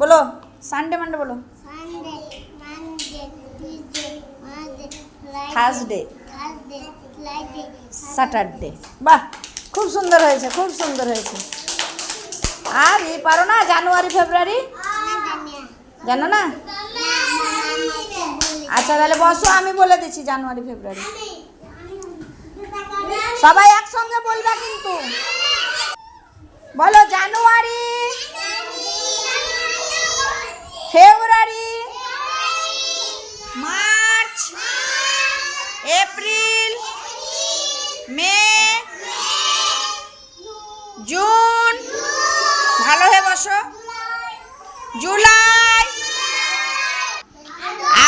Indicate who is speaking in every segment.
Speaker 1: बोलो Sunday Monday बोलो Thursday Saturday. বাহ, খুব সুন্দর হয়েছে, খুব সুন্দর হয়েছে। আর এই পারো না জানুয়ারি ফেব্রুয়ারি জানো না? আচ্ছা তাহলে বসো, আমি বলে দিচ্ছি জানুয়ারি ফেব্রুয়ারি। সবাই একসঙ্গে বলবে কিন্তু। বলো জানুয়ারি, ফেব্রুয়ারি, মার্চ, এপ্রিল, মে, জুন, ভালো হয়ে বসো, July,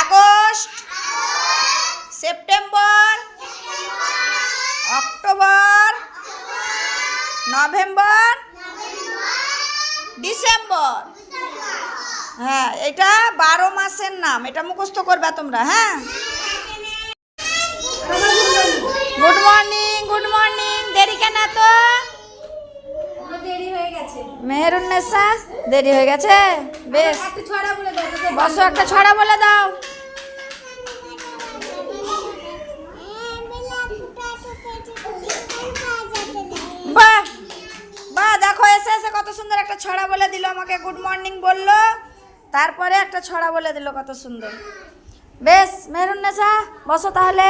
Speaker 1: August, September, October, November, December. হ্যাঁ, এটা 12 মাসের নাম, এটা মুখস্থ করবে তোমরা। হ্যাঁ, গুড মর্নিং, গুড মর্নিং। দেরি কেন তো?
Speaker 2: দেরি হয়ে গেছে।
Speaker 1: মেহেরুন্নেসা দেরি হয়ে গেছে, বেশ
Speaker 2: একটু ছড়া বলে দাও।
Speaker 1: বসো, একটা ছড়া বলে দাও। বাহ বাহ, দেখো এসে এসে কত সুন্দর একটা ছড়া বলে দিল আমাকে। গুড মর্নিং বললো, তারপরে একটা ছড়া বলে দিল, কত সুন্দর। বেশ মেহেরুন্নেসা বসো তাহলে।